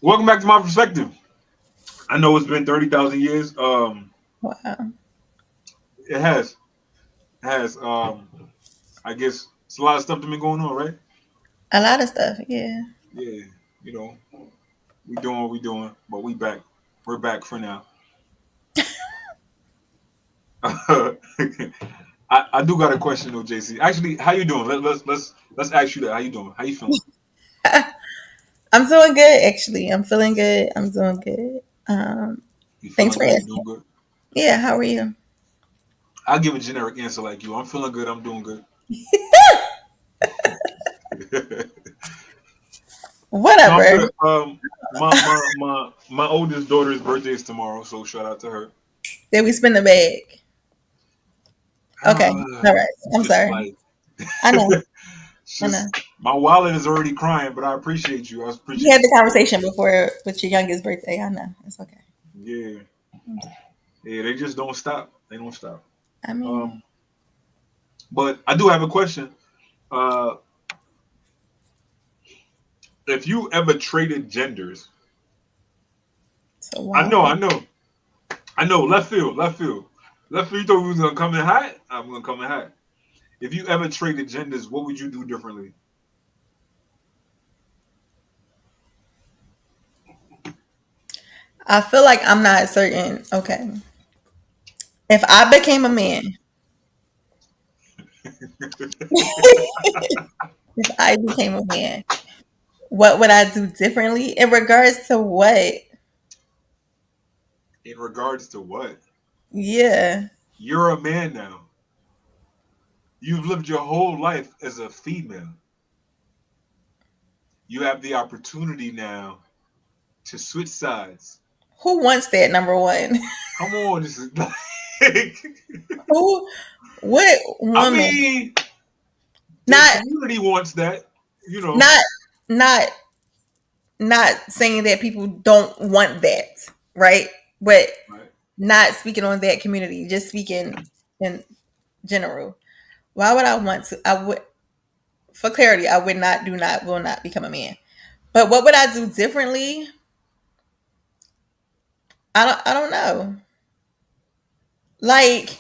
Welcome back to my perspective. I know it's been 30,000 years. Wow. It has. I guess it's a lot of stuff that been going on, right? A lot of stuff. Yeah. Yeah, you know, we doing what we doing, but we back. We're back for now. I do got a question though, JC. Actually, how you doing? Let's ask you that. How you doing? How you feeling? I'm doing good, actually. I'm feeling good. I'm doing good. You Thanks feeling for good? You asking. doing good? Yeah, how are you? I'll give a generic answer like you. I'm feeling good. I'm doing good. No, I'm Whatever. good. My oldest daughter's birthday is tomorrow, so shout out to her. Did we spin the bag? Okay. All right. It's I'm just sorry. like I know. it's I know. just my wallet is already crying, but I appreciate you. I We appreciate had the the support. conversation before with your youngest birthday. I know. It's okay. Yeah, yeah, they just don't stop. They don't stop. I mean, Um, but I do have a question. Uh, if you ever traded genders, it's a I wild know, question. I know, I know. Left field, left field, left field. You thought we was gonna come in hot? I'm gonna come in hot. If you ever traded genders, what would you do differently? I feel like I'm not certain. Okay. If I became a man, if I became a man, what would I do differently in regards to what? In regards to what? Yeah. You're a man now. You've lived your whole life as a female. You have the opportunity now to switch sides. Who wants that? Number one. Come on, this is like, Who? What I woman? mean, the Not, community wants that, you know. not, not, not saying that people don't want that, right? But Right. not speaking on that community, just speaking in general. Why would I want to? I would, for clarity, I would not, do not, will not become a man. But what would I do differently? I don't know. Like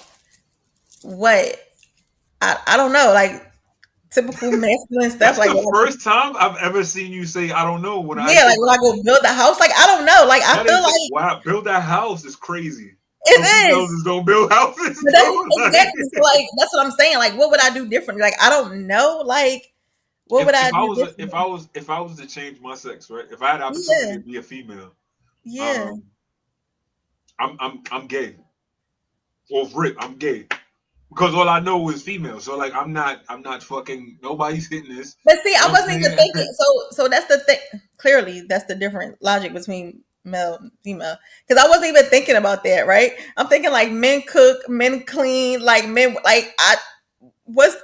what? I don't know. Like typical masculine stuff. That's Like the first time I've ever seen you say I don't know when I yeah, asked you like a when I question. go build a house, like I don't know. Like I That feel is like wow. Build that house is crazy. Some it females is. just don't build houses, But that's bro. exactly so, like that's what I'm saying. Like what would I do differently? Like I don't know. Like what would I If I do was differently? if I was to change my sex, right? If I had the opportunity Yeah, to be a female, yeah. um, I'm gay. Off rip, I'm gay because all I know is female. So like, I'm not fucking nobody's hitting this. But see, You I know what I'm wasn't even saying? thinking. So that's the thing. Clearly, that's the different logic between male and female. Because I wasn't even thinking about that. Right? I'm thinking like men cook, men clean, like men. Like I what's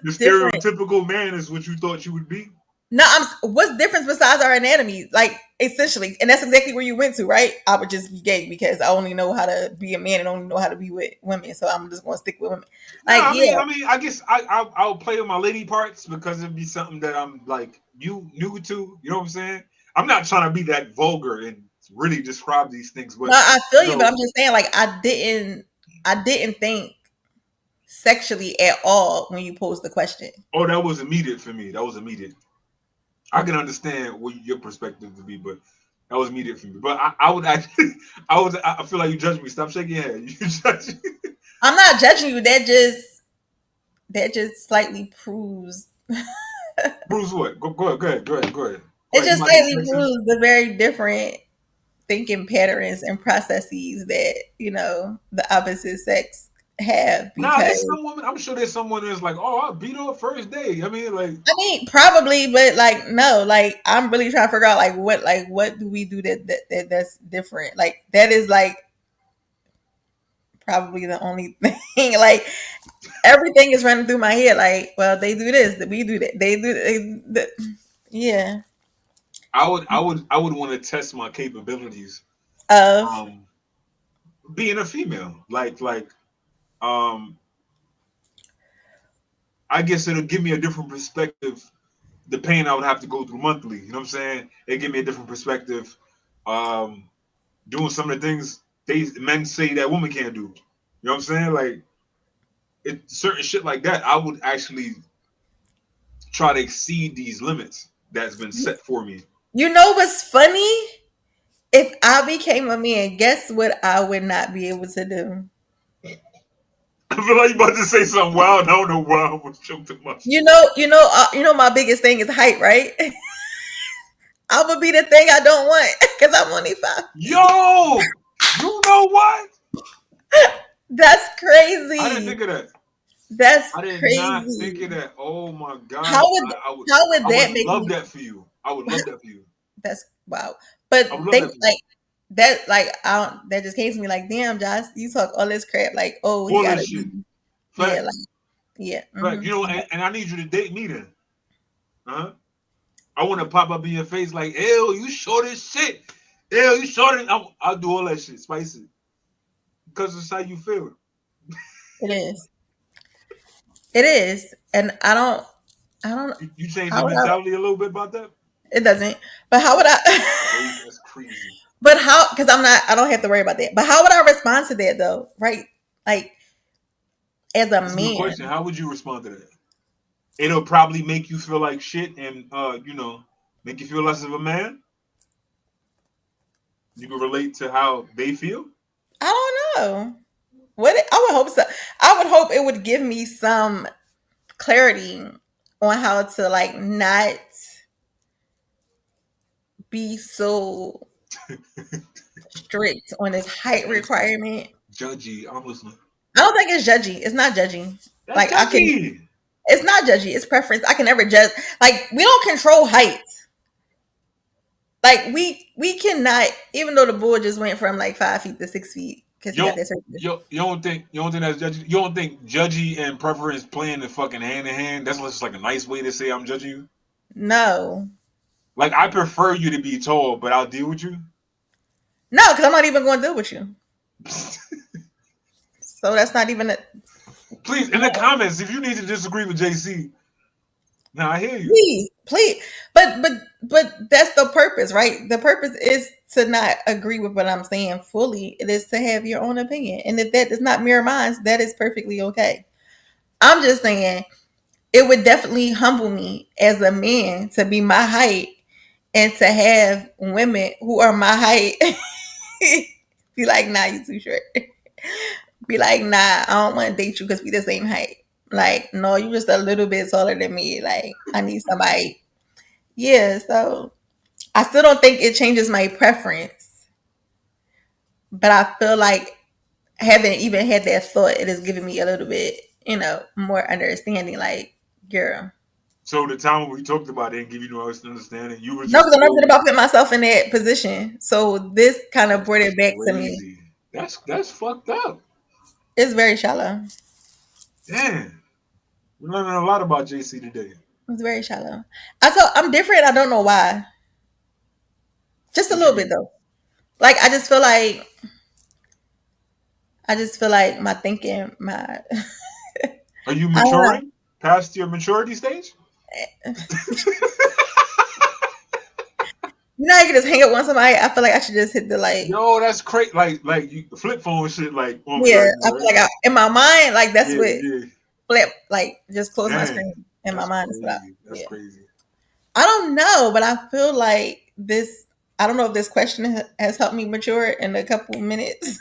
The different. stereotypical man is what you thought you would be. No, what's difference besides our anatomy? Like essentially, and that's exactly where you went to, right? I would just be gay because I only know how to be a man and only know how to be with women, so I'm just going to stick with women. No, Like, yeah, I guess I'll play with my lady parts because it'd be something that I'm like new to. You know what I'm saying? I'm not trying to be that vulgar and really describe these things, no, but I feel you you, but know, I'm just saying, like, I didn't think sexually at all when you posed the question. oh, that was immediate for me. That was immediate. I can understand what your perspective would be, but that was immediate for me. But I would actually, I feel like you judge me. Stop shaking your head. You judge me. I'm not judging you. That just slightly proves. Bruce, what? Go ahead, go ahead, go ahead, go ahead. Go It ahead. You just about to slightly say something? proves the very different thinking patterns and processes that the opposite sex have Nah, because there's some woman. I'm sure there's someone that's like, oh, I beat her first day. I mean, like, I mean probably, but like no, like I'm really trying to figure out like what do we do that's different, like that is like probably the only thing. Like everything is running through my head, like well they do this, we do that, yeah, I would want to test my capabilities. of Um, being a female, um, I guess it'll give me a different perspective the pain I would have to go through monthly. You know what I'm saying? It gave me a different perspective. Um, Doing some of the things men say that women can't do. You know what I'm saying? Like it certain shit like that, I would actually try to exceed these limits that's been set for me. You know what's funny? If I became a man, guess what I would not be able to do? I feel like you about to say something wild. I don't know why I was choked too much. My biggest thing is height, right? I would be the thing I don't want because I'm only 5. Yo, you know what? That's I didn't crazy. think of that. That's I did not think of crazy. that. Oh my How god, would I would, how would I would that make love me? that for you. I would love that for you. That's wow. I would But love think that for you. like that, like I don't, that just came to me like, damn, Josh, you talk all this crap, like, oh, he All this gotta shit. be, yeah, like, Facts. yeah, Facts. You know, and I need you to date me then. Huh? I want to pop up in your face like, ew, you short as shit. Ew, you short as I'll do all that shit, spicy. Because it's how you feel. it is, it is, and I don't, You changed how your would I? mentality a little bit about that? It doesn't, but how would I? That's crazy. But how? Because I don't have to worry about that. But how would I respond to that though? Right? Like as a That's a good question. man, How would you respond to that? It'll probably make you feel like shit and make you feel less of a man. You can relate to how they feel. I don't know. I would hope so. I would hope it would give me some clarity on how to like not be so strict on this height Judgy. requirement. Judgy. I'm listening. I don't think it's judgy. It's not judgy. That's Like I can. judgy. It's not judgy. It's preference. I can never judge. Like we don't control height. Like we cannot. Even though the boy just went from like 5 feet to 6 feet because he You got don't, that surgery. you don't think that's judgy? You don't think judgy and preference playing the fucking hand in hand? That's just like a nice way to say I'm judging you. No, Like I prefer you to be tall, but I'll deal with you. no, because I'm not even going to deal with you. So that's not even a. Please, in the comments, if you need to disagree with JC, now I hear you. Please, please. But that's the purpose, right? The purpose is to not agree with what I'm saying fully. It is to have your own opinion. And if that does not mirror mine, that is perfectly okay. I'm just saying it would definitely humble me as a man to be my height and to have women who are my height be like, nah, you too short. Be like, nah, I don't want to date you because we the same height. Like, no, you just a little bit taller than me. Like, I need somebody. Yeah, so I still don't think it changes my preference, but I feel like having even had that thought, it has given me a little bit, more understanding. Like, girl, So the time when we talked about it and give you no understanding, you were no, just because I'm not thinking so. about putting myself in that position. So this kind of That's brought it back to me. crazy. That's fucked up. It's very shallow. Damn, we're learning a lot about JC today. It's very shallow. I'm different. I don't know why. Just a What you little bit mean? though. Like I just feel like my thinking, my Are you I don't know. maturing past your maturity stage? You know, I can just hang up on somebody. I feel like I should just hit the like. Yo, that's crazy. Like you flip phone shit like on me Yeah, right I now, feel right? like in my mind, like that's Yeah, what yeah. flip. Like just close my Dang, screen in my that's mind. Is what crazy. That's yeah. crazy. I don't know, but I feel like this. I don't know if this question has helped me mature in a couple minutes.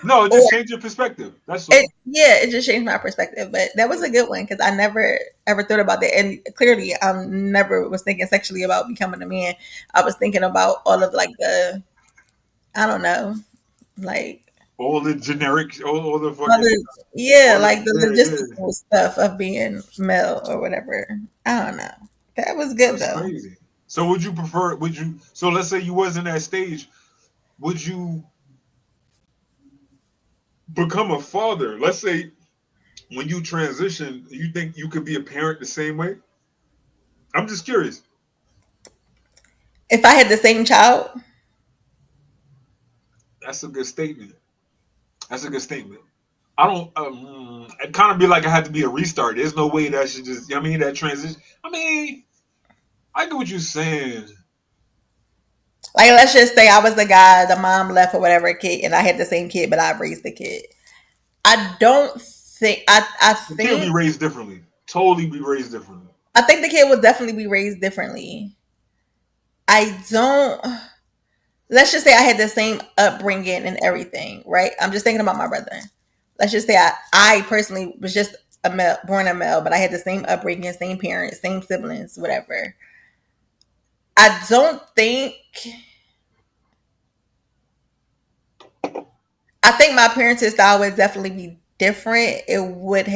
No, it Or just changed your perspective. That's all. it just changed my perspective. But that was a good one because I never ever thought about that, and clearly I never was thinking sexually about becoming a man. I was thinking about all of like the I don't know, like All the generic, all the other fucking, yeah, all the like the yeah, yeah. logistical stuff of being male or whatever. I don't know. That was good That's though. crazy. So would you prefer? Would you? So let's say you was in that stage. Would you become a father? Let's say when you transition, you think you could be a parent the same way? I'm just curious. If I had the same child, That's a good statement. That's a good statement. I don't. It kind of be like I had to be a restart. There's no way that should just. You know what I mean, that transition. I mean, I get what you're saying. Like, let's just say I was the guy, the mom left or whatever kid, and I had the same kid, but I raised the kid. I don't think The kid will be raised differently. Totally be raised differently. I think the kid will definitely be raised differently. I don't. Let's just say I had the same upbringing and everything, right? I'm just thinking about my brother. Let's just say I personally was just a male, born a male, but I had the same upbringing, same parents, same siblings, whatever. I don't think. I think my parenting style would definitely be different. It would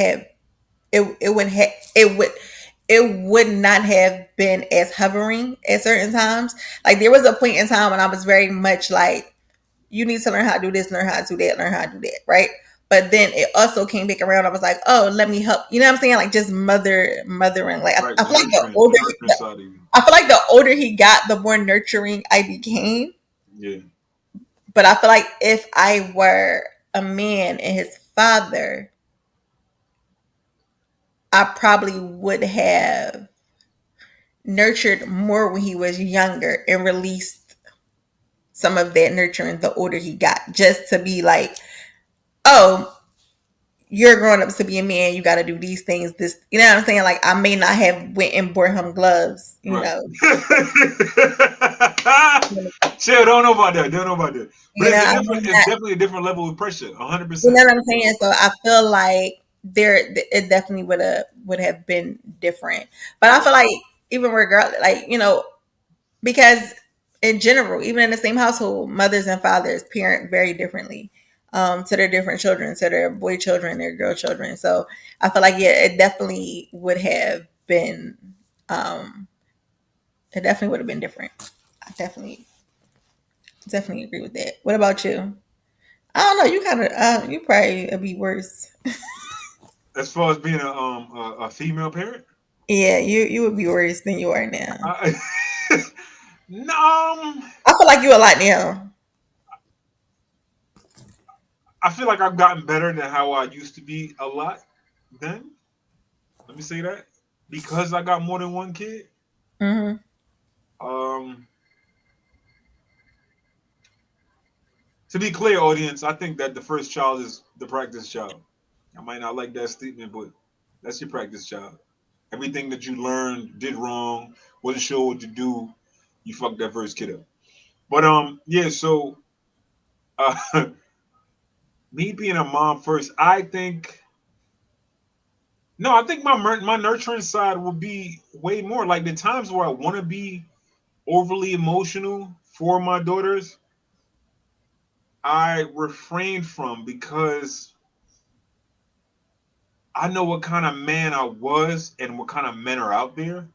not have been as hovering at certain times. Like there was a point in time when I was very much like, you need to learn how to do this, learn how to do that, learn how to do that, right? But then it also came back around. I was like, oh, let me help. You know what I'm saying? Like just mothering. Like Right, I feel like the nurturing side of you. I feel like the older he got, the more nurturing I became. Yeah. But I feel like if I were a man and his father, I probably would have nurtured more when he was younger and released some of that nurturing the older he got, just to be like, oh, you're growing up to be a man, you got to do these things. This, you know what I'm saying? Like I may not have went and bought him gloves, you Right. know. Chill, don't know about that. Don't know about that. But You know, it's definitely a different level of pressure. 100%. you know what I'm saying? So I feel like it definitely would have been different. But I feel like even regardless, like, you know, because in general, even in the same household, mothers and fathers parent very differently to their different children, to their boy children, their girl children. So I feel like yeah, um, it definitely would have been different. I definitely agree with that. What about you? I don't know. You kind of you probably would be worse. As far as being a female parent, Yeah, you would be worse than you are now. I, no, I feel like you a lot now. I feel like I've gotten better than how I used to be a lot. Then let me say that because I got more than one kid. Hmm. Um, to be clear, audience, I think that the first child is the practice child. I might not like that statement, but that's your practice child. Everything that you learned, did wrong, wasn't sure what to do, you fucked that first kid up. But yeah. So uh, me being a mom first, I think no, I think my nurturing side will be way more like the times where I want to be overly emotional for my daughters. I refrain from because I know what kind of man I was and what kind of men are out there.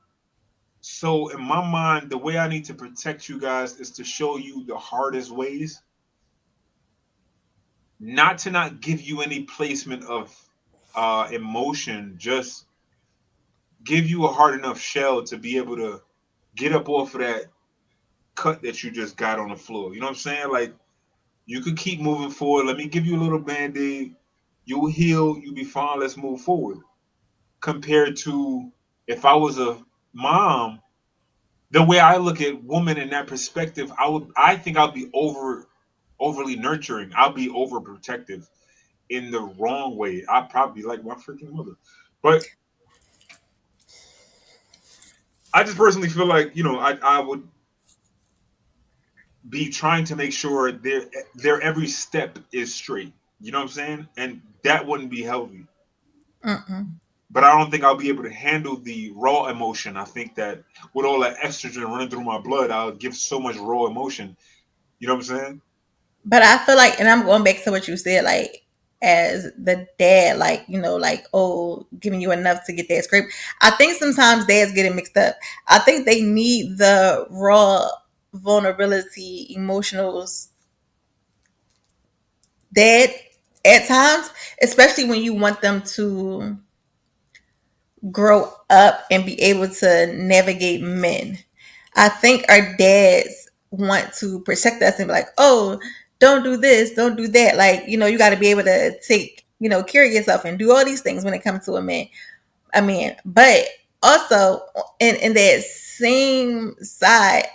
So in my mind, the way I need to protect you guys is to show you the hardest ways, not to not give you any placement of emotion, just give you a hard enough shell to be able to get up off of that cut that you just got on the floor. You know what I'm saying? Like you could keep moving forward. Let me give you a little band-aid. You'll heal, you'll be fine. Let's move forward. Compared to if I was a mom, the way I look at women in that perspective, I think I'll be overly nurturing. I'll be overprotective in the wrong way. I probably like my freaking mother. But I just personally feel like, I would be trying to make sure their every step is straight. You know what I'm saying? And that wouldn't be healthy. Mm-mm. But I don't think I'll be able to handle the raw emotion. I think that with all that estrogen running through my blood, I'll give so much raw emotion. You know what I'm saying? But I feel like, and I'm going back to what you said, like as the dad, like, you know, like, oh, giving you enough to get that scrape. I think sometimes dads get it mixed up. I think they need the raw vulnerability, emotional dad at times, especially when you want them to grow up and be able to navigate men. I think our dads want to protect us and be like, oh, don't do this, don't do that. Like, you know, you got to be able to take, you know, care of yourself and do all these things when it comes to a man. I mean, but also in that same side,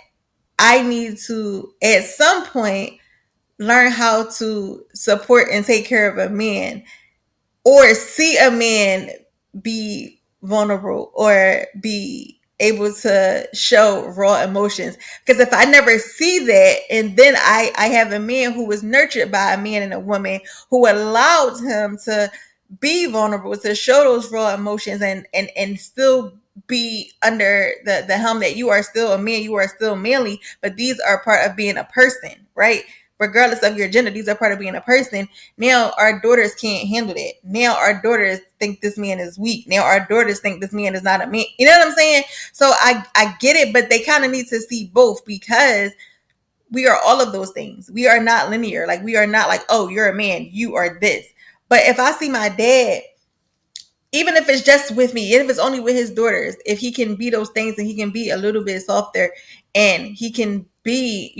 I need to at some point learn how to support and take care of a man, or see a man be vulnerable or be able to show raw emotions. Because if I never see that, and then I have a man who was nurtured by a man and a woman who allowed him to be vulnerable, to show those raw emotions, and still be under the helm that you are still a man, you are still manly, but these are part of being a person, right? Regardless of your gender, these are part of being a person. Now our daughters can't handle that. Now our daughters think this man is weak. Now our daughters think this man is not a man. You know what I'm saying? So I get it, but they kind of need to see both, because we are all of those things. We are not linear. Like, we are not like, oh, you're a man, you are this. But if I see my dad, even if it's just with me, even if it's only with his daughters, if he can be those things and he can be a little bit softer, and he can be,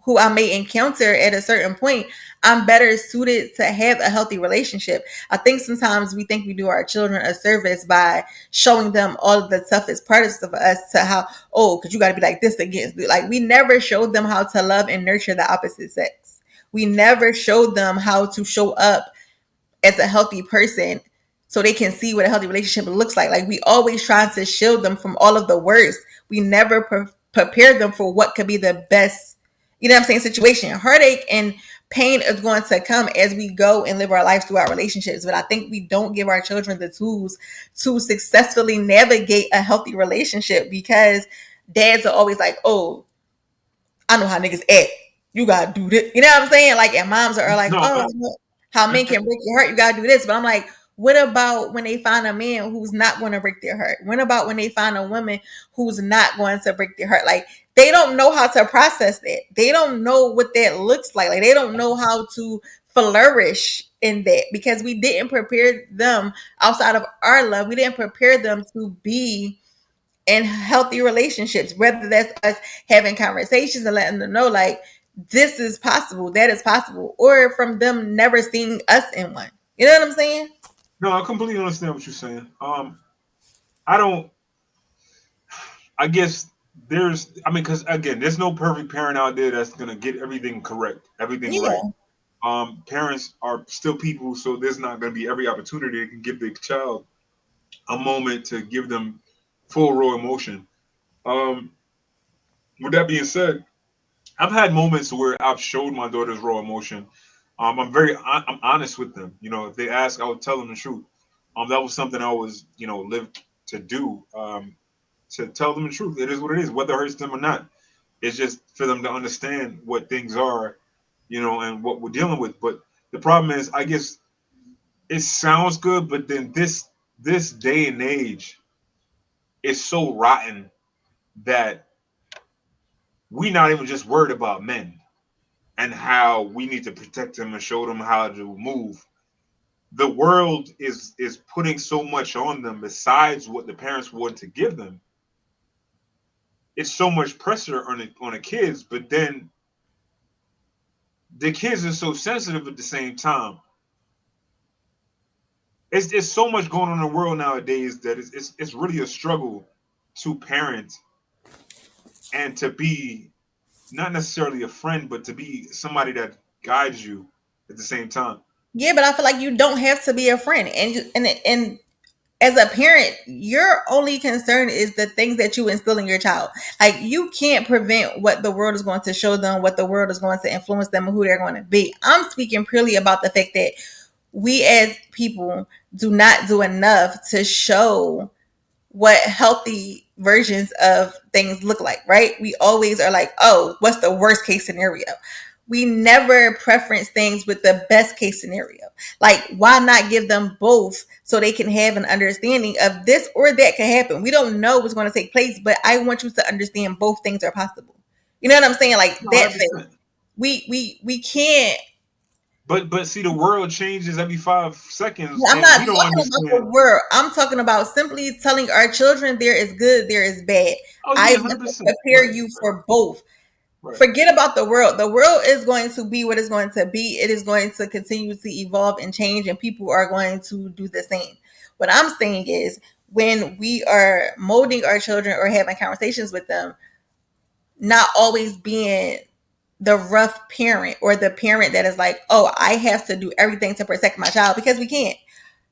who I may encounter at a certain point, I'm better suited to have a healthy relationship. I think sometimes we think we do our children a service by showing them all of the toughest parts of us, to how, oh, because you got to be like this against, like, we never showed them how to love and nurture the opposite sex. We never showed them how to show up as a healthy person, so they can see what a healthy relationship looks like. Like, we always try to shield them from all of the worst. We never prepare them for what could be the best, situation. Heartache and pain is going to come as we go and live our lives through our relationships. But I think we don't give our children the tools to successfully navigate a healthy relationship, because dads are always like, oh, I know how niggas act. You gotta do this. You know what I'm saying? Like, and moms are like, No, oh, how men can break your heart. You gotta do this. But I'm like, what about when they find a man who's not going to break their heart? What about when they find a woman who's not going to break their heart? Like, they don't know how to process that. They don't know what that looks like. Like, they don't know how to flourish in that, because we didn't prepare them outside of our love. We didn't prepare them to be in healthy relationships, whether that's us having conversations and letting them know, like, this is possible, that is possible, or from them never seeing us in one. You know what I'm saying? no, I completely understand what you're saying. I don't. I guess I mean, because again, there's no perfect parent out there that's gonna get everything correct, everything right. Yeah. Parents are still people, so there's not gonna be every opportunity to give the child a moment to give them full raw emotion. Um, with that being said, I've had moments where I've showed my daughters raw emotion. I'm honest with them. If they ask, I would tell them the truth. That was something I was, lived to do. To tell them the truth. It is what it is, whether it hurts them or not. It's just for them to understand what things are, and what we're dealing with. But the problem is, I guess it sounds good, but then this day and age is so rotten that we not even just worried about men and how we need to protect them and show them how to move. The world is putting so much on them besides what the parents want to give them. It's so much pressure on the kids, but then the kids are so sensitive at the same time. It's so much going on in the world nowadays that it's really a struggle to parent and to be not necessarily a friend, but to be somebody that guides you at the same time. Yeah, but I feel like you don't have to be a friend, and as a parent, your only concern is the things that you instill in your child. Like, you can't prevent what the world is going to show them, what the world is going to influence them, and who they're going to be. I'm speaking purely about the fact that we as people do not do enough to show what healthy versions of things look like, right? We always are like, oh, what's the worst case scenario? We never preference things with the best case scenario. Like, why not give them both so they can have an understanding of this or that can happen? We don't know what's going to take place, but I want you to understand both things are possible. You know what I'm saying? Like, No, that 100%. thing. We can't. But see, the world changes every 5 seconds, I'm and not we don't talking about the understand. world. I'm talking about simply telling our children there is good, there is bad. Oh I yeah, want to 100%. prepare Right, you right, for both. right. Forget about the world. The world is going to be what it's going to be. It is going to continue to evolve and change, and people are going to do the same. What I'm saying is, when we are molding our children or having conversations with them, not always being the rough parent or the parent that is like, oh, I have to do everything to protect my child, because we can't.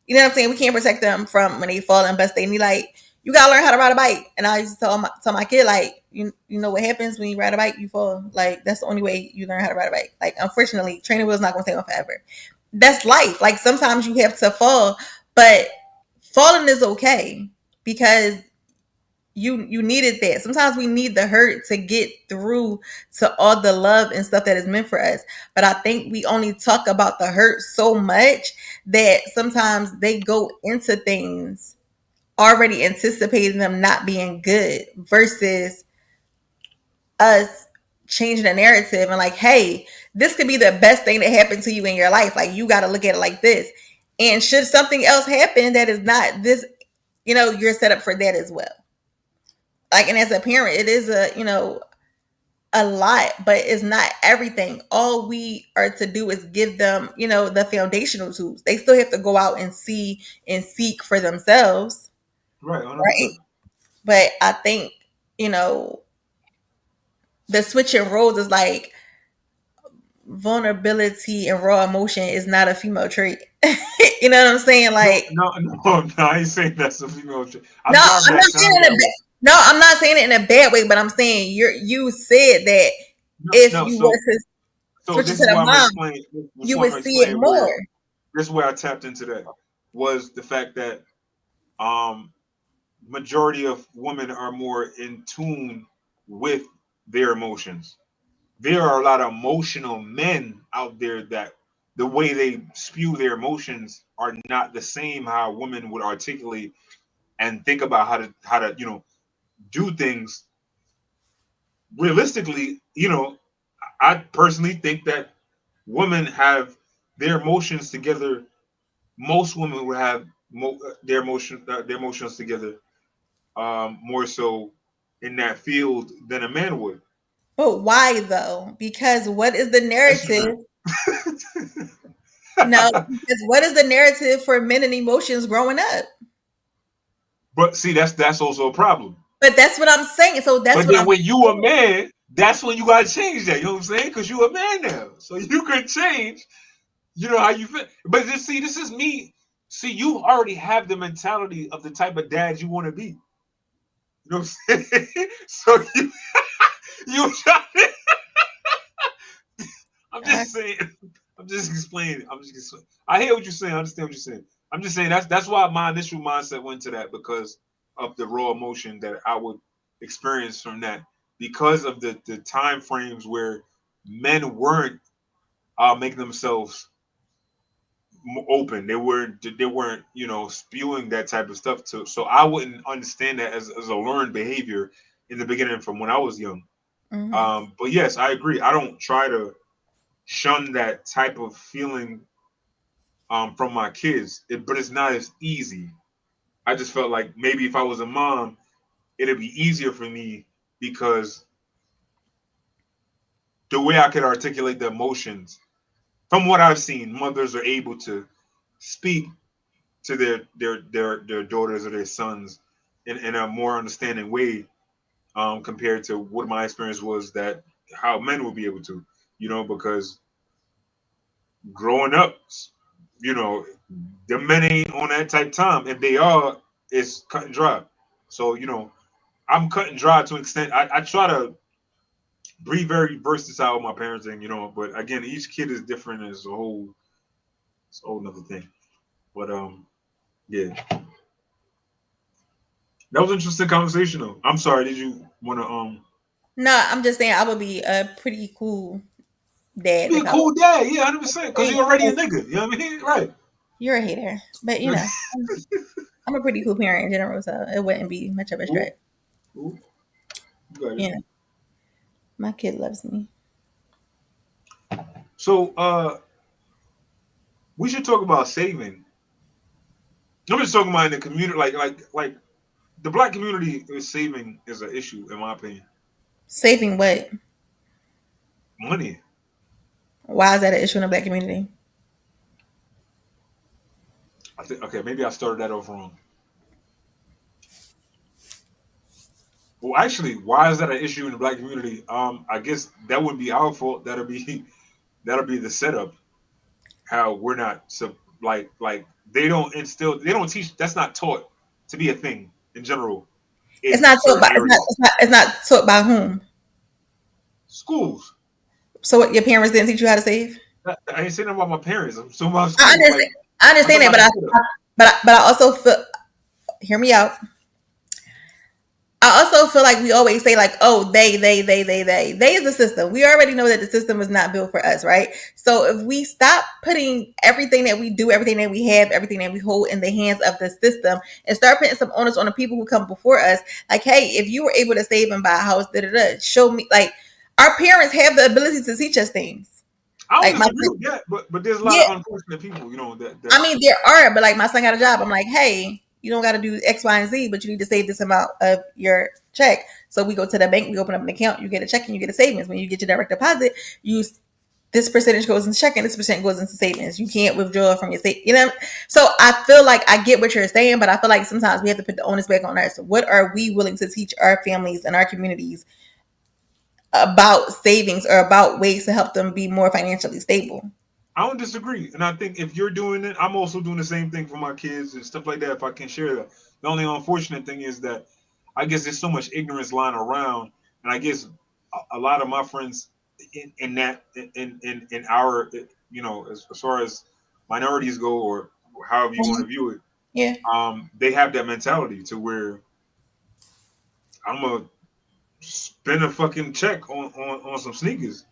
You know what I'm saying? We can't protect them from when they fall and bust their knee. Like, you gotta learn how to ride a bike. And I used to tell my kid, like, you know what happens when you ride a bike? You fall. Like, that's the only way you learn how to ride a bike. Like, unfortunately, training wheels not gonna stay on forever. That's life. Like, sometimes you have to fall, but falling is okay, because you needed that. Sometimes we need the hurt to get through to all the love and stuff that is meant for us. But I think we only talk about the hurt so much that sometimes they go into things already anticipating them not being good, versus us changing the narrative and like, hey, this could be the best thing that happened to you in your life. Like, you got to look at it like this. And should something else happen that is not this, you're set up for that as well. Like, and as a parent, it is a lot, but it's not everything. All we are to do is give them, the foundational tools. They still have to go out and see and seek for themselves. Right, Right. 100%. But I think, you know, the switching roles is like, vulnerability and raw emotion is not a female trait. You know what I'm saying? No, Like, no, no, no. I ain't saying that's a female trait. no, I'm driving I'm not that saying time it in that a no, I'm not saying it in a bad way, but I'm saying you said that no, if no. you were to So switch it this to is the why I'm mom, explaining. This is you why would I'm see it explaining where more. this is where I tapped into that was the fact that um majority of women are more in tune with their emotions. There are a lot of emotional men out there that the way they spew their emotions are not the same how women would articulate and think about how to do things realistically. I personally think that women have their emotions together. Most women would have their emotions together more so in that field than a man would. But why though? Because what is the That's just narrative? No, because what is the narrative for men and emotions growing up? but see, that's also a problem. But that's what I'm saying. So that's But what then I'm when you a saying. man, that's when you gotta change that. You know what I'm saying? Because you a man now, so you can change. You know how you feel. But just see, this is me. See, you already have the mentality of the type of dad you want to be. You know what I'm saying? So you try I'm Uh, just saying. I'm just explaining. I hear what you're saying. I understand what you're saying. I'm just saying that's why my initial mindset went to that because of the raw emotion that I would experience from that because of the time frames where men weren't making themselves open. They weren't spewing that type of stuff to. So I wouldn't understand that as a learned behavior in the beginning from when I was young. mhm. But yes, I agree. I don't try to shun that type of feeling from my kids, but it's not as easy. I just felt like maybe if I was a mom, it'd be easier for me because the way I could articulate the emotions, from what I've seen, mothers are able to speak to their daughters or their sons in a more understanding way compared to what my experience was that how men will be able to, because growing up, you know, the men ain't on that type time. If they are, it's cut and dry. So, I'm cut and dry to an extent. I try to be very versatile with my parenting, but again, each kid is different as it's a whole another thing. But yeah. That was an interesting conversation though. I'm sorry, did you wanna No, I'm just saying I would be a pretty cool dad be a if I was. cool dad, yeah, 100%, because Hey, you're already a nigga. You know what I mean? Right. you're a hater, but I'm a pretty cool parent in general, so it wouldn't be much of a Ooh, stretch. ooh, you got it. You know, my kid loves me. So we should talk about saving. I'm just talking about in the community, like the black community is saving is an issue in my opinion. Saving what? Money. Why is that an issue in the black community? I think okay, maybe I started that off wrong. Well, actually, why is that an issue in the black community? I guess that wouldn't be our fault. That'll be the setup. How we're not so like they don't teach. That's not taught to be a thing in general It's in not taught certain by areas. it's not taught by whom. Schools. So what, your parents didn't teach you how to save? I ain't saying about my parents. I'm talking about I school. Like understand. I I'm understand talking that, about but the setup. I also feel. Hear me out. I also feel like we always say like, oh, they is the system. We already know that the system is not built for us, right? So if we stop putting everything that we do, everything that we have, everything that we hold in the hands of the system, and start putting some onus on the people who come before us, like, hey, if you were able to save and buy a house, da da da, show me. Like, our parents have the ability to teach us things. I don't Like my disagree with that, but there's a lot yeah, of unfortunate people, I mean, there are, but like my son got a job. I'm like, hey, you don't got to do X, Y, and Z, but you need to save this amount of your check. So we go to the bank, we open up an account, you get a check, and you get a savings. When you get your direct deposit, you this percentage goes into checking, this percent goes into savings. You can't withdraw from your state, you know. So I feel like I get what you're saying, but I feel like sometimes we have to put the onus back on us. What are we willing to teach our families and our communities about savings or about ways to help them be more financially stable? I don't disagree, and I think if you're doing it, I'm also doing the same thing for my kids and stuff like that. If I can share that, the only unfortunate thing is that I guess there's so much ignorance lying around, and I guess a lot of my friends in that in our as far as minorities go or however you want Mhm. to view it, Yeah, they have that mentality to where I'm gonna spend a fucking check on some sneakers.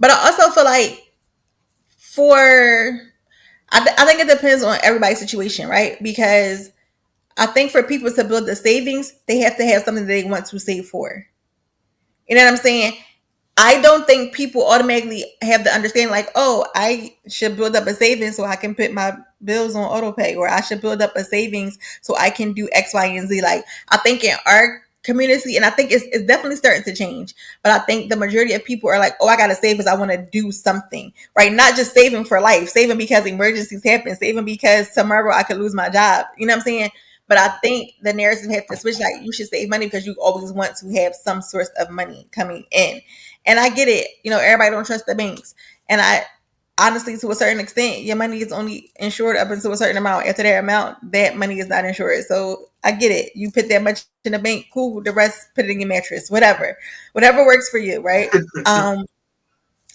but I also feel like for I think it depends on everybody's situation, right? Because I think for people to build the savings, they have to have something that they want to save for. You know what I'm saying? I don't think people automatically have the understanding like, oh, I should build up a savings so I can put my bills on auto pay, or I should build up a savings so I can do X, Y, and Z. Like, I think in our community, and I think it's definitely starting to change, but I think the majority of people are like, oh, I got to save because I want to do something, right? Not just saving for life, saving because emergencies happen, saving because tomorrow I could lose my job. You know what I'm saying? But I think the narrative has to switch. Like, you should save money because you always want to have some source of money coming in. And I get it. You know, everybody don't trust the banks. And I honestly, to a certain extent, your money is only insured up until a certain amount. After that amount, that money is not insured. So I get it. You put that much in the bank, cool. The rest, put it in your mattress, whatever works for you, right? Um,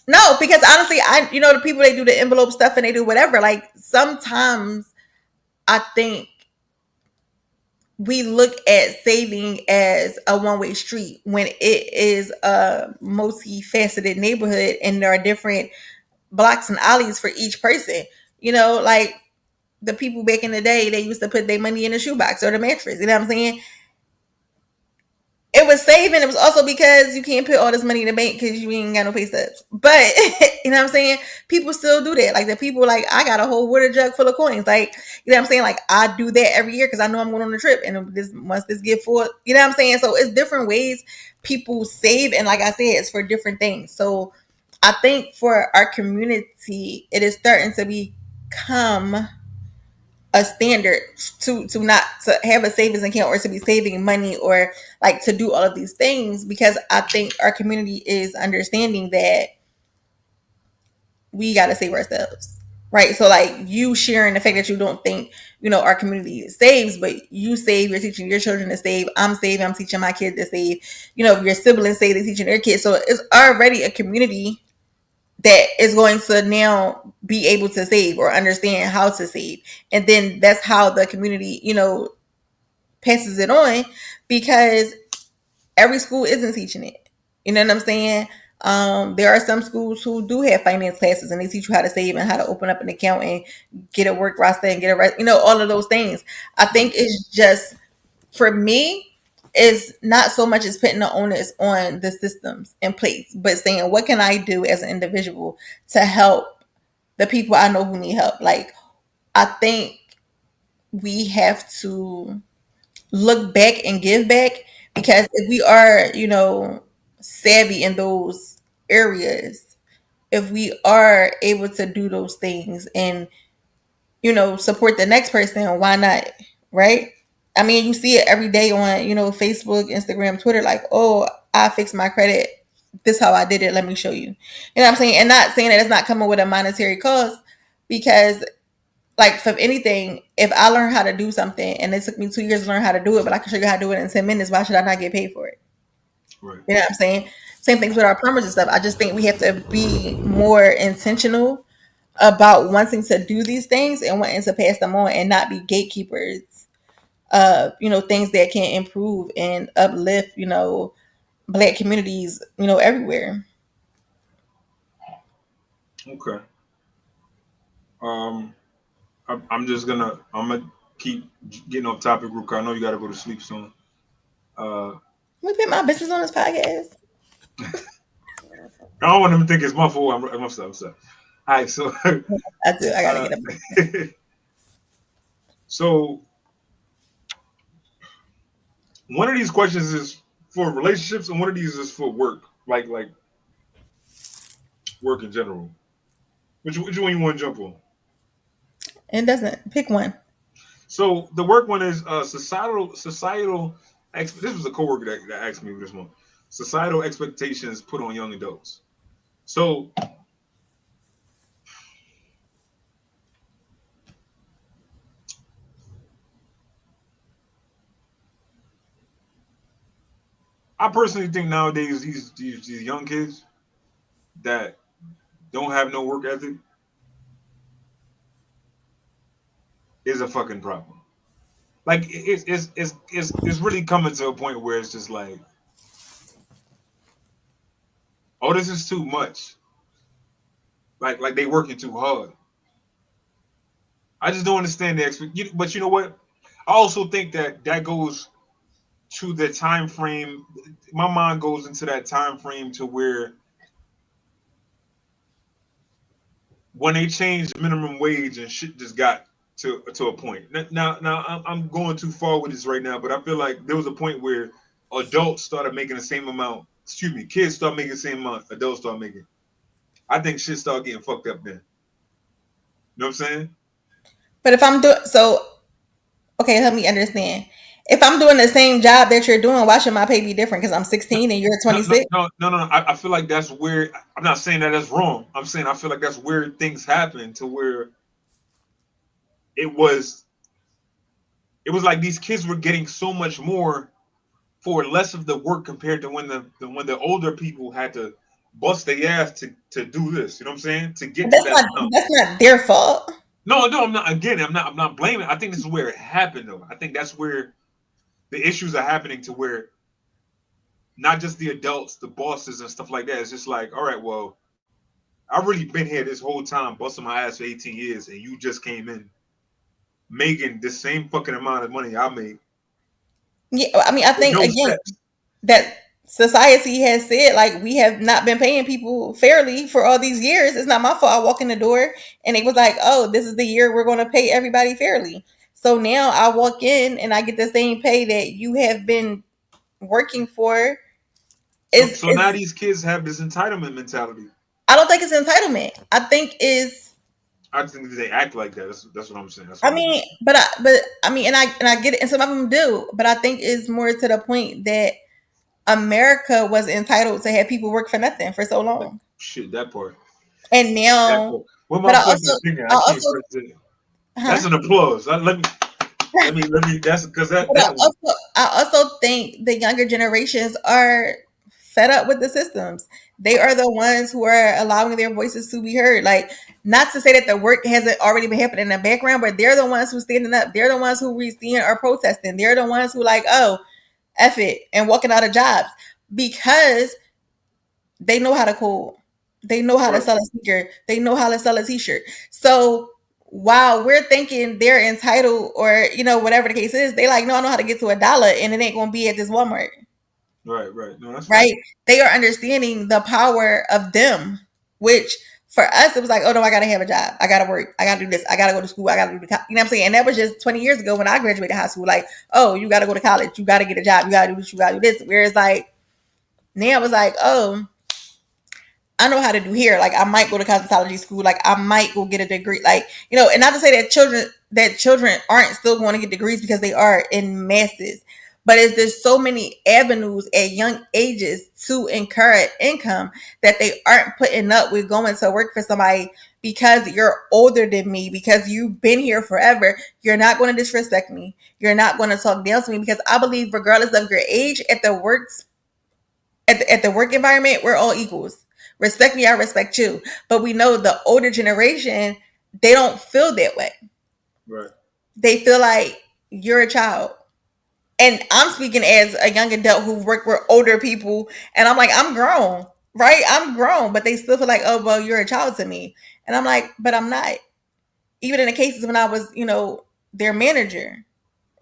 no, because honestly, the people they do the envelope stuff and they do whatever. Like sometimes I think we look at saving as a one-way street when it is a multifaceted neighborhood and there are different blocks and alleys for each person. Like the people back in the day, they used to put their money in the shoebox or the mattress. You know what I'm saying? It was saving. It was also because you can't put all this money in the bank because you ain't got no pay stubs. But you know what I'm saying? People still do that. Like the people, like I got a whole water jug full of coins. Like you know what I'm saying? Like I do that every year because I know I'm going on a trip, and this once this get full, you know what I'm saying? So it's different ways people save, and like I said, it's for different things. So I think for our community, it is starting to become a standard to not to have a savings account or to be saving money or like to do all of these things, because I think our community is understanding that we got to save ourselves, right? So like you sharing the fact that you don't think our community saves, but you save, you're teaching your children to save. I'm saving, I'm teaching my kids to save. Your siblings save, they're teaching their kids. So it's already a community that is going to now be able to save or understand how to save. And then that's how the community, passes it on, because every school isn't teaching it. You know what I'm saying? There are some schools who do have finance classes and they teach you how to save and how to open up an account and get a work roster and get all of those things. I think it's just, for me, is not so much as putting the onus on the systems in place, but saying, what can I do as an individual to help the people I know who need help? Like, I think we have to look back and give back, because if we are, savvy in those areas, if we are able to do those things and, support the next person, why not? Right? I mean, you see it every day on, Facebook, Instagram, Twitter, like, oh, I fixed my credit. This how I did it. Let me show you. You know what I'm saying? And not saying that it's not coming with a monetary cost, because like for anything, if I learn how to do something and it took me 2 years to learn how to do it, but I can show you how to do it in 10 minutes, why should I not get paid for it? Right. You know what I'm saying? Same things with our plumbers and stuff. I just think we have to be more intentional about wanting to do these things and wanting to pass them on and not be gatekeepers of, things that can improve and uplift, Black communities, everywhere. Okay. Um, I'm gonna keep getting off topic, Ruka. I know you got to go to sleep soon. Uh, Let me put my business on this podcast. I don't want them to think it's my fault. I'm sorry. I'm sorry. All right, so I do. I gotta uh, get up. so one of these questions is for relationships, and one of these is for work, like work in general. Which one you want to jump on? It doesn't pick one. So the work one is societal. This was a coworker that asked me this one. Societal expectations put on young adults. So I personally think nowadays these young kids that don't have no work ethic is a fucking problem. Like it's really coming to a point where it's just like, oh, this is too much. Like they working too hard. I just don't understand the expect. But you know what? I also think that goes to the time frame. My mind goes into that time frame to where when they changed minimum wage and shit just got to a point. Now I'm going too far with this right now, but I feel like there was a point where adults started making the same amount. Excuse me, kids start making the same amount adults start making. I think shit started getting fucked up then. You know what I'm saying? But if I'm doing so, okay, help me understand. If I'm doing the same job that you're doing, why should my pay be different? Because I'm No, 16 and you're no, no, 26. no, no, no. I feel like that's where I'm not saying that that's wrong. I'm saying I feel like that's where things happen to where it was it was like these kids were getting so much more for less of the work compared to when the older people had to bust their ass to do this. You know what I'm saying? To get But to that amount. that's not their fault. No, I'm not. Again, I'm not blaming. I think this is where it happened, though. I think that's where the issues are happening to where not just the adults, the bosses and stuff like that. It's just like, all right, well, I've really been here this whole time, busting my ass for 18 years, and you just came in making the same fucking amount of money I made Yeah, I mean, I with think no again steps. that society has said like we have not been paying people fairly for all these years. It's not my fault. I walk in the door and it was like, oh, this is the year we're going to pay everybody fairly. So now I walk in and I get the same pay that you have been working for. So now Is these kids have this entitlement mentality. I don't think it's entitlement. I think is I just think they act like that. That's what I'm saying. That's I all I'm mean, saying. but I mean, and I get it, and some of them do, but I think it's more to the point that America was entitled to have people work for nothing for so long, Shit, that part. and That now, part. Where but my fucking opinion? I I can't also, press it. That's huh? an applause. Let me. That's because But that one. I also think the younger generations are fed up with the systems. They are the ones who are allowing their voices to be heard. Like, not to say that the work hasn't already been happening in the background, but they're the ones who standing up. They're the ones who we seeing are protesting. They're the ones who like, oh, F it, and walking out of jobs because they know how to code. They know how to Right. sell a sneaker. They know how to sell a t-shirt. So while we're thinking they're entitled or, whatever the case is, they like, no, I know how to get to $1 and it ain't going to be at this Walmart. Right. No, that's right. Right. They are understanding the power of them, which for us, it was like, oh no, I got to have a job. I got to work. I got to do this. I got to go to school. I got to do you know what I'm saying? And that was just 20 years ago when I graduated high school. Like, oh, you got to go to college. You got to get a job. You got to do this. You got to do this. Whereas like, now it was like, oh, I know how to do hair. Like I might go to cosmetology school. Like I might go get a degree. Like, and not to say that children that children aren't still going to get degrees because they are in masses. But there's so many avenues at young ages to incur income that they aren't putting up with going to work for somebody because you're older than me, because you've been here forever. You're not going to disrespect me. You're not going to talk down to me, because I believe regardless of your age at the works at the work environment, we're all equals. Respect me, I respect you. But we know the older generation, they don't feel that way. Right. They feel like you're a child. And I'm speaking as a young adult who worked with older people, and I'm like, I'm grown, right? I'm grown, but they still feel like, oh, well, you're a child to me. And I'm like, but I'm not. Even in the cases when I was, their manager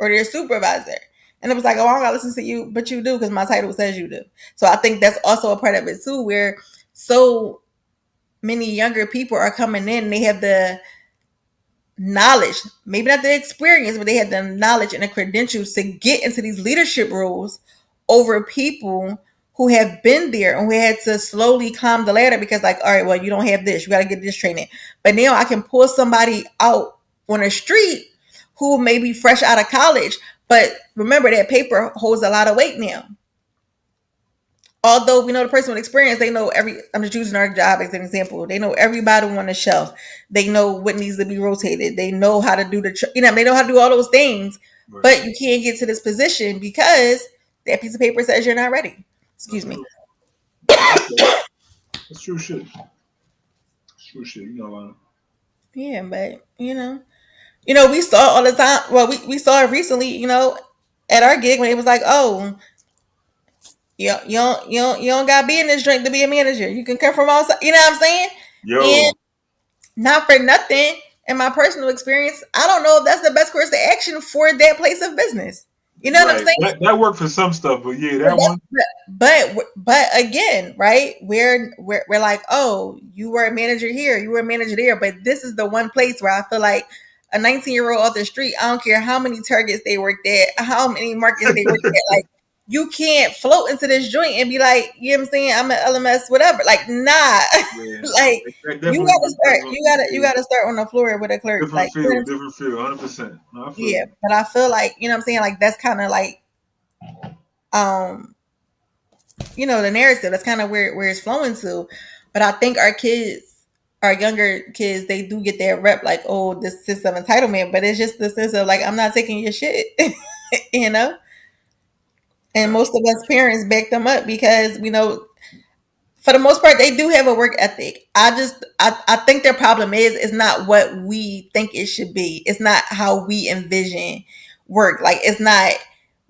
or their supervisor. And it was like, oh, I don't gotta listen to you, but you do because my title says you do. So I think that's also a part of it too, where so many younger people are coming in and they have the knowledge, maybe not the experience, but they have the knowledge and the credentials to get into these leadership roles over people who have been there and who had to slowly climb the ladder because, like, all right, well, you don't have this, you got to get this training. But now I can pull somebody out on the street who may be fresh out of college. But remember, that paper holds a lot of weight now. Although we know the person with experience, they know I'm just using our job as an example. They know everybody on the shelf. They know what needs to be rotated. They know how to do they know how to do all those things. Right. But you can't get to this position because that piece of paper says you're not ready. Excuse me. That's true shit. That's true shit. Yeah, but we saw all the time. Well, we saw it recently. At our gig when it was like, oh, you don't gotta be in this drink to be a manager. You can come from outside. You know what I'm saying? Yo. And not for nothing, in my personal experience, I don't know if that's the best course of action for that place of business. You know what I'm saying? That worked for some stuff, but yeah, that one. But again, right? We're like, oh, you were a manager here, you were a manager there, but this is the one place where I feel like a 19-year-old off the street, I don't care how many targets they worked at, how many markets they worked at, like, you can't float into this joint and be like, you know what I'm saying, I'm an LMS, whatever. Like, nah. Yeah, like you gotta start on the floor with a clerk. Different field, 100%. No, yeah, but I feel like, you know what I'm saying, like that's kind of like the narrative. That's kind of where it's flowing to. But I think our younger kids, they do get their rep like, oh, this sense of entitlement, but it's just the sense of like, I'm not taking your shit. And most of us parents back them up because for the most part they do have a work ethic. I think their problem is not what we think it should be. It's not how we envision work. Like, it's not.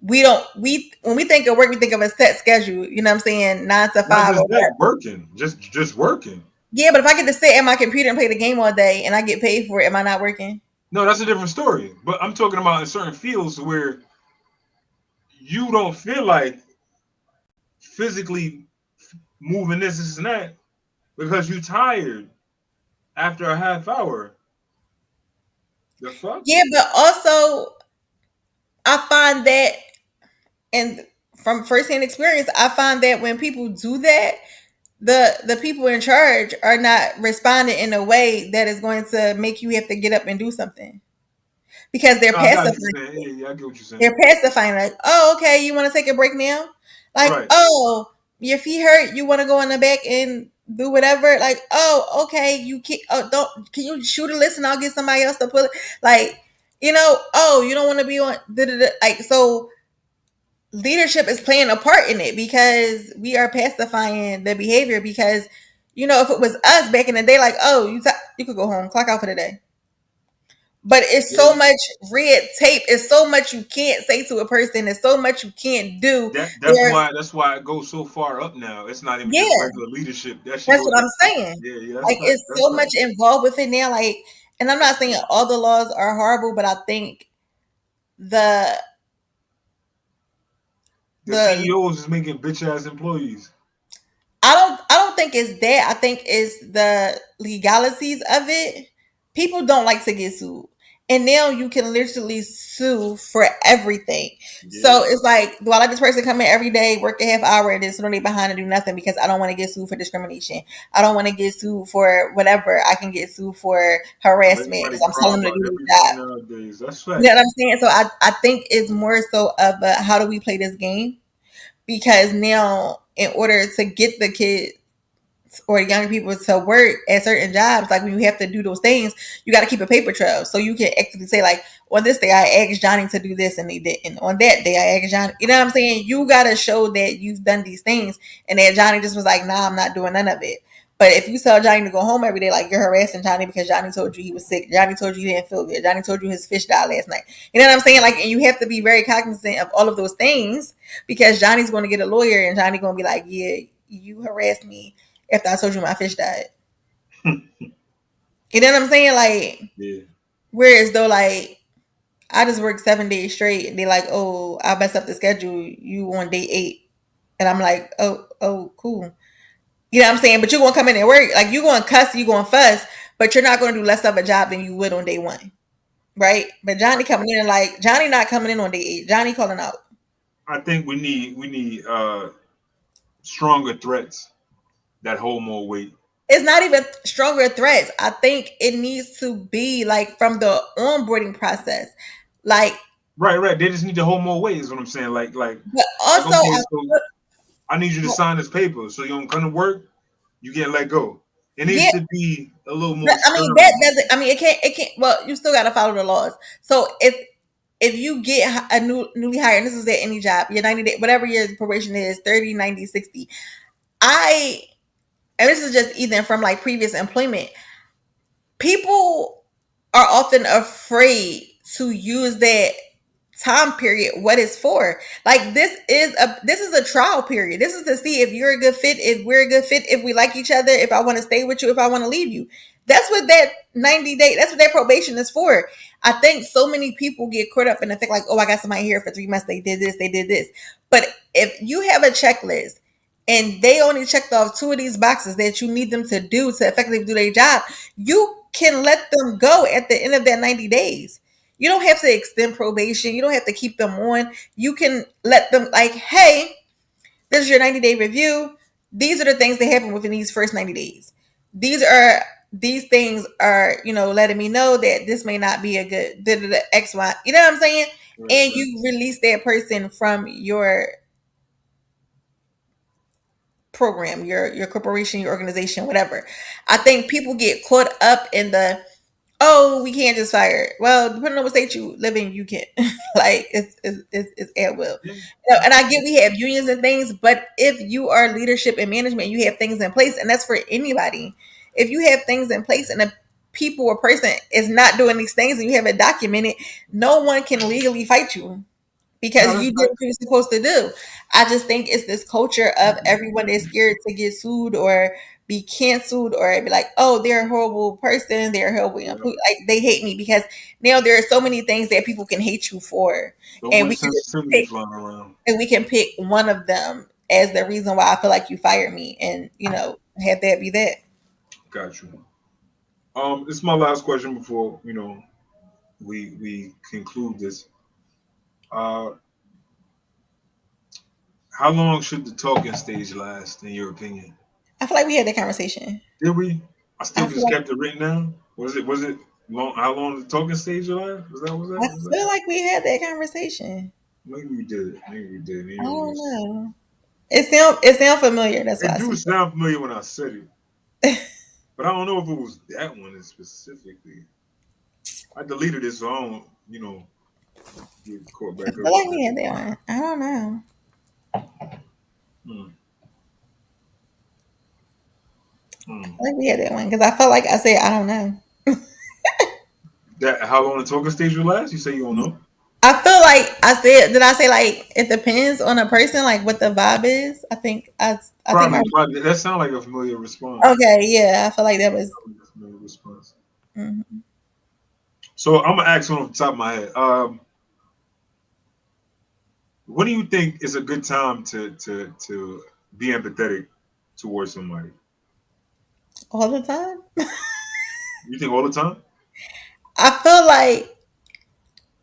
When we think of work, we think of a set schedule. You know what I'm saying? 9 to 5. Just that, working, just working. Yeah, but if I get to sit at my computer and play the game all day and I get paid for it, am I not working? No, that's a different story. But I'm talking about in certain fields where you don't feel like physically moving this and that because you're tired after a half hour. The fuck? Yeah, but also I find that, and from firsthand experience, I find that when people do that, the people in charge are not responding in a way that is going to make you have to get up and do something. Because they're pacifying. Yeah, I get what you're saying. They're pacifying, like, oh, okay, you want to take a break now? Like, right. Oh, your feet hurt, you want to go in the back and do whatever? Like, oh, okay, you can can you shoot a list and I'll get somebody else to pull it? Like, oh, you don't want to be on like, so leadership is playing a part in it because we are pacifying the behavior because, if it was us back in the day, like, oh, you could go home, clock out for the day. But it's so much red tape. It's so much you can't say to a person. It's so much you can't do. That's why it goes so far up now. It's not even just regular leadership. That's what I'm saying. Yeah. Like, it's so much involved with it now. Like, and I'm not saying all the laws are horrible, but I think the CEOs is making bitch ass employees. I don't think it's that. I think it's the legalities of it. People don't like to get sued. And now you can literally sue for everything. So Yeah. it's like, do I let this person come in every day, work a half hour, and then sit on their behind and do nothing because I don't want to get sued for discrimination? I don't want to get sued for whatever. I can get sued for harassment Everybody because I'm cry telling them to about do the everything job. nowadays. That's You know what facts. I'm saying? So I think it's more so of a, how do we play this game? Because now, in order to get the kids or younger people to work at certain jobs, like when you have to do those things, you got to keep a paper trail. So you can actually say, like, on this day, I asked Johnny to do this and he didn't. On that day, I asked Johnny. You know what I'm saying? You got to show that you've done these things and that Johnny just was like, nah, I'm not doing none of it. But if you tell Johnny to go home every day, like you're harassing Johnny because Johnny told you he was sick, Johnny told you he didn't feel good, Johnny told you his fish died last night. You know what I'm saying? Like, and you have to be very cognizant of all of those things because Johnny's going to get a lawyer and Johnny's going to be like, yeah, you harassed me after I told you my fish died. You know what I'm saying? Like, Yeah. whereas though, like, I just worked 7 days straight and they're like, oh, I messed up the schedule. You on day 8. And I'm like, oh, cool. You know what I'm saying? But you're going to come in and work. Like, you're going to cuss, you're going to fuss, but you're not going to do less of a job than you would on day 1. Right? But Johnny coming in, like, Johnny not coming in on day 8. Johnny calling out. I think we need stronger threats that hold more weight. It's not even stronger threats. I think it needs to be like from the onboarding process. Like, Right, right. They just need to hold more weight. Is what I'm saying. but Like also, okay, so I need you to sign this paper so you don't come to work. You get let go. It yeah, needs to be a little more I mean that stern. doesn't. I mean, it can't. Well, you still got to follow the laws. So if you get a newly hired, and this is at any job, your 90 day, whatever your probation is, 30, 90, 60. I and this is just even from like previous employment. People are often afraid to use that time period what it's for. Like, this is a trial period. This is to see if you're a good fit, if we're a good fit, if we like each other, if I want to stay with you, if I want to leave you. That's what that 90 day, that's what that probation is for. I think so many people get caught up in the fact like, oh, I got somebody here for 3 months, they did this, they did this. But if you have a checklist and they only checked off 2 of these boxes that you need them to do to effectively do their job, you can let them go at the end of that 90 days. You don't have to extend probation. You don't have to keep them on. You can let them, like, hey, this is your 90-day review. These are the things that happen within these first 90 days. These things are, letting me know that this may not be a good X, Y. You know what I'm saying? Right, And right. you release that person from your program, your corporation, your organization, whatever. I think people get caught up in the, oh, we can't just fire it. Well, depending on what state you live in, you can. Like, it's at will. Yeah. And I get we have unions and things, but if you are leadership and management, you have things in place, and that's for anybody. If you have things in place and a people or person is not doing these things and you have it documented, no one can legally fight you No, because that's you did right. what you were supposed to do. I just think it's this culture of everyone is scared to get sued or be canceled or be like, oh, they're a horrible person, they're a horrible Yeah. employee. Like, they hate me because now there are so many things that people can hate you for, So and much we can just sensitivity pick flying around. and we can pick one of them as the reason why I feel like you fired me, and have that be that. Got you. This is my last question before we conclude this. Uh, how long should the talking stage last, in your opinion? I feel like we had that conversation. Did we? I still I feel just like kept it written down. Was it long? How long the talking stage last? I Was that? feel like we had that conversation. Maybe we did. Maybe we did. I Maybe we don't know. It sound familiar. That's why It I do said. sound familiar when I said it, but I don't know if it was that one specifically. I deleted it, so I don't, get caught I back feel up like with we that. had that one. I don't know. Hmm. I Hmm. feel like we had that one because I felt like I said I don't know. That how long the talking stage will last? You say you don't know? I feel like I said. Did I say like it depends on a person, like what the vibe is? I think my. Probably. That sounds like a familiar response. Okay, yeah, I feel like that was. Sound like a familiar response. Mhm. So I'm gonna ask one off the top of my head. What do you think is a good time to be empathetic towards somebody? All the time. You think all the time? I feel like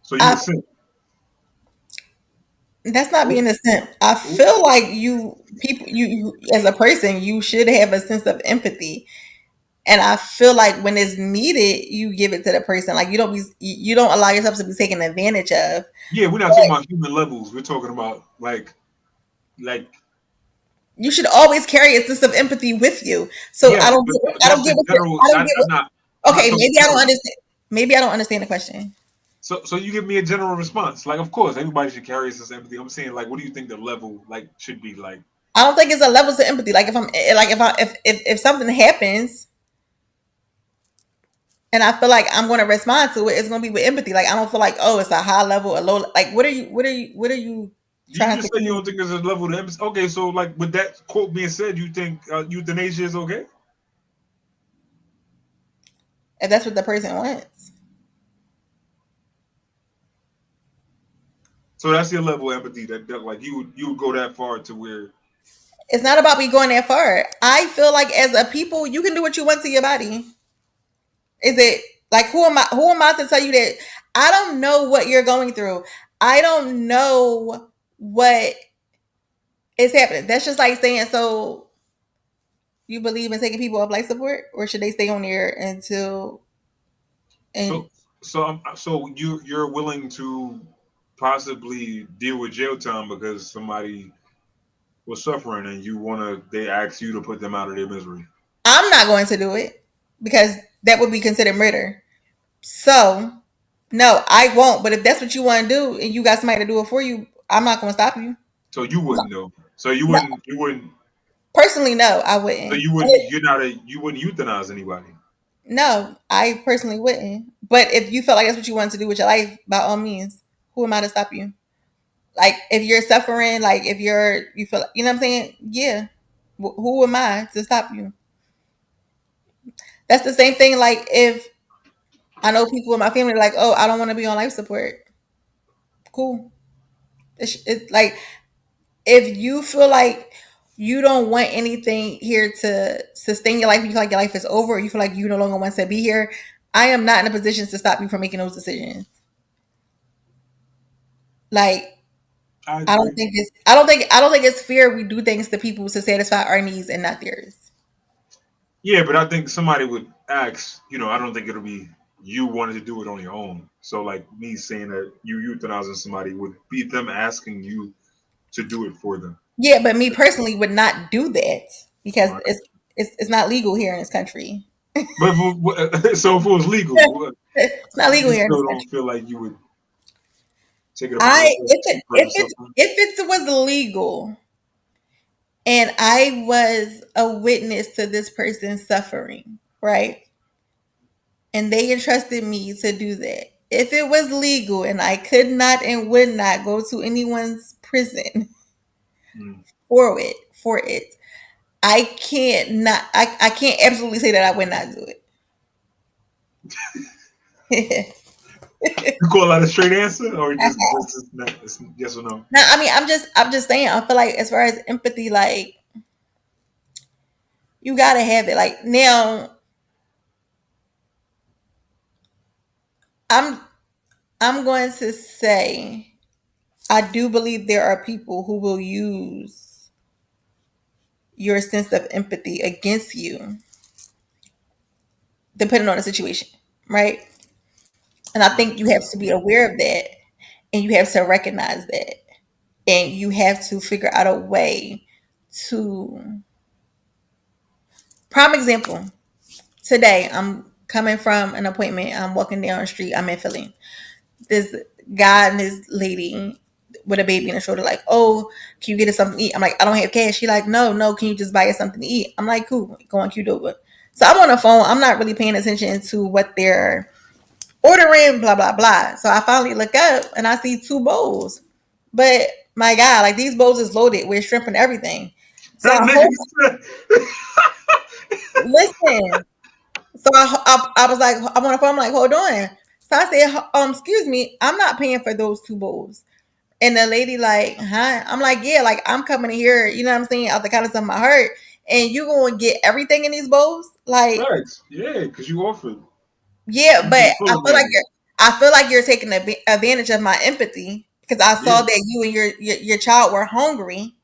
So you a simp. That's not being a simp. I feel like you as a person, you should have a sense of empathy. And I feel like when it's needed, you give it to the person. Like you don't allow yourself to be taken advantage of. Yeah, we're not talking about human levels. We're talking about like You should always carry a sense of empathy with you. So yes, but I don't that's get in what general. I don't get I'm what. not. I'm not Okay, talking maybe I don't general. understand. Maybe I don't understand the question. So you give me a general response. Like, of course, everybody should carry a sense of empathy. I'm saying, like, what do you think the level like should be like? I don't think it's a level to empathy. Like if something happens and I feel like I'm going to respond to it, it's going to be with empathy. Like I don't feel like it's a high level, a low. Like what are you You trying to just said you say? don't think there's a level to empathy. Okay, so like with that quote being said, you think euthanasia is okay? If that's what the person wants. So that's your level of empathy. That like you would go that far to where. It's not about me going that far. I feel like as a people, you can do what you want to your body. Is it like who am I to tell you that I don't know what you're going through? I don't know what is happening. That's just like saying, so you believe in taking people off life support, or should they stay on there until and So you're willing to possibly deal with jail time because somebody was suffering and they ask you to put them out of their misery. I'm not going to do it because that would be considered murder. So no, I won't. But if that's what you want to do and you got somebody to do it for you, I'm not going to stop you. So you wouldn't know. So you No, wouldn't you wouldn't personally, no, I so wouldn't. you wouldn't euthanize anybody. No, I personally wouldn't. But if you felt like that's what you wanted to do with your life, by all means, who am I to stop you? Like if you're suffering, like if you feel, you know what I'm saying? Yeah, who am I to stop you? That's the same thing. Like if I know people in my family, like, oh, I don't want to be on life support. Cool. It's like if you feel like you don't want anything here to sustain your life, you feel like your life is over, or you feel like you no longer want to be here, I am not in a position to stop you from making those decisions. Like I agree. I don't think it's fair we do things to people to satisfy our needs and not theirs. Yeah, but I think somebody would ask, I don't think it'll be you wanted to do it on your own. So like me saying that you euthanizing somebody would be them asking you to do it for them. Yeah, but me personally would not do that because Right? it's not legal here in this country. But so if it was legal, It's not legal you here in still this don't country. feel like you would take it upon I yourself to see the person suffering. if it was legal and I was a witness to this person suffering, right? And they entrusted me to do that. If it was legal and I could not and would not go to anyone's prison Mm. for it, I can't absolutely say that I would not do it. You call that a straight answer, or it's yes or no? No, I mean I'm just saying I feel like as far as empathy, like you gotta have it. Like now I'm I'm going to say I do believe there are people who will use your sense of empathy against you, depending on the situation, right? And I Right. think you have to be aware of that and you have to recognize that. And you have to figure out a way to prime example. Today I'm coming from an appointment. I'm walking down the street. I'm in Philly. This guy and this lady with a baby in the shoulder, like, oh, can you get us something to eat? I'm like, I don't have cash. She like, no, can you just buy us something to eat? I'm like, cool, go on Qdoba. So I'm on the phone. I'm not really paying attention to what they're ordering, blah, blah, blah. So I finally look up and I see two bowls. But my God, like these bowls is loaded with shrimp and everything. So That I nigga hope, listen. So I was like, I'm on the phone, I'm like, hold on. So I said, excuse me, I'm not paying for those two bowls. And the lady like, huh? I'm like, yeah, like I'm coming here, you know what I'm saying, out the kindness of my heart. And you gonna get everything in these bowls? Like, facts. Yeah, because you offered. yeah, You but just pulling on me. I feel like you're taking advantage of my empathy because I Yeah. saw that you and your child were hungry.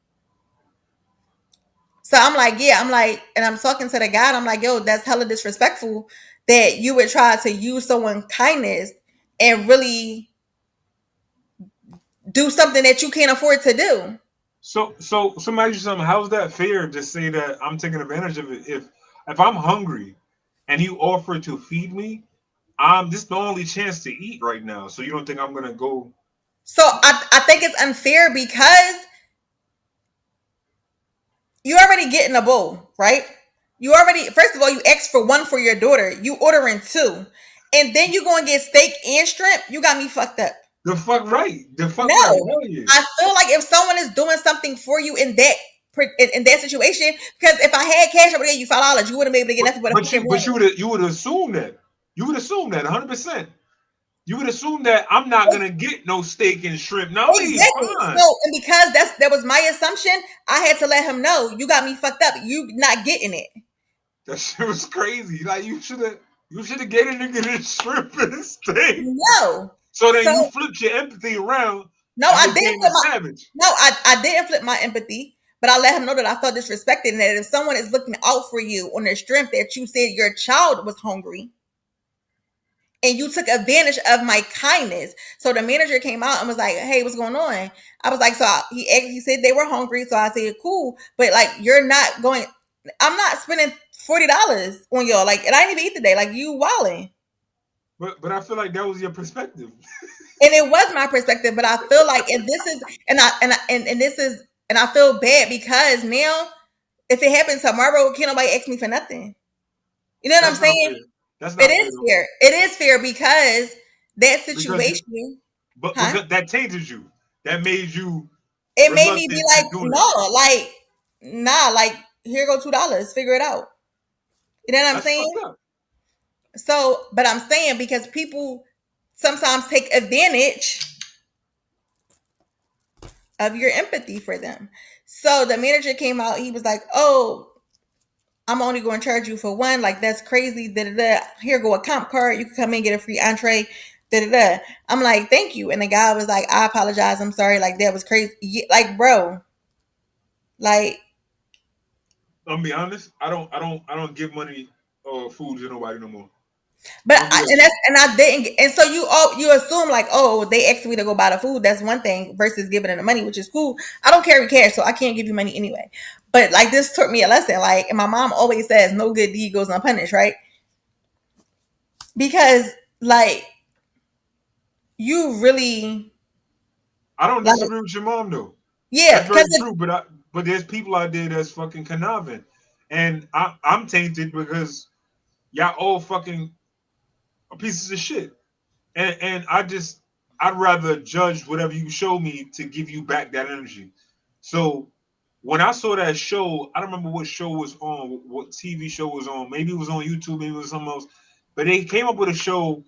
So I'm like, yeah, I'm like, and I'm talking to the guy, and I'm like, yo, that's hella disrespectful that you would try to use someone's kindness and really do something that you can't afford to do. So somebody ask you something. How's that fair to say that I'm taking advantage of it? If I'm hungry and you offer to feed me, this is the only chance to eat right now. So you don't think I'm gonna go? So I think it's unfair because you already getting a bowl, right? You already, first of all, you asked for one for your daughter. You ordering two. And then you going to get steak and shrimp. You got me fucked up. The fuck right. The fuck right. No. Hell yeah. I feel like if someone is doing something for you in that situation, because if I had cash, I would give you $5. You wouldn't be able to get But nothing but a but fucking you but water. you would assume that. You would assume that 100%. You would assume that I'm not gonna get no steak and shrimp. No, we Exactly. fine. So, and because that was my assumption, I had to let him know you got me fucked up. You not getting it. That shit was crazy. Like you should have gave a nigga the shrimp and the steak. No. So then So you flipped your empathy around no, and I didn't became a flip savage. I didn't flip my empathy, but I let him know that I felt disrespected and that if someone is looking out for you on the strength that you said your child was hungry and you took advantage of my kindness. So the manager came out and was like, "Hey, what's going on?" I was like, he said they were hungry, so I said, "Cool," but like you're not going. I'm not spending $40 on y'all. Like, and I didn't even eat today. Like you wilding. But I feel like that was your perspective. And it was my perspective, but I feel like, and this is, and this is, and I feel bad because now, if it happens tomorrow, can't nobody ask me for nothing. You know what I'm That's not saying? fair. That's It not fair is though. fair. It is fair because that Because you situation, but huh? because that tainted you. That made you It made me be reluctant to like, doing it. no, like, nah, like, here go $2, figure it out. You know what I'm That's fucked saying? up. So, but I'm saying because people sometimes take advantage of your empathy for them. So the manager came out. He was like, "Oh, I'm only going to charge you for one. Like that's crazy. Da da da. Here go a comp card. You can come in and get a free entree. Da da da." I'm like, "Thank you." And the guy was like, "I apologize. I'm sorry. Like that was crazy. Yeah, like, bro, like." I'll be honest. I don't give money or food to nobody no more. But I don't do that and shit. that's and I didn't, and so you assume like, oh, they asked me to go buy the food. That's one thing versus giving them the money, which is cool. I don't carry cash, so I can't give you money anyway. But like this taught me a lesson. Like, and my mom always says, "No good deed goes unpunished," right? Because like you really I don't like, disagree with your mom though. yeah, That's because very true. But there's people out there that's fucking conniving, and I'm tainted because y'all all fucking pieces of shit. And I'd rather judge whatever you show me to give you back that energy. So when I saw that show, I don't remember what show was on, what TV show was on. Maybe it was on YouTube, maybe it was something else. But they came up with a show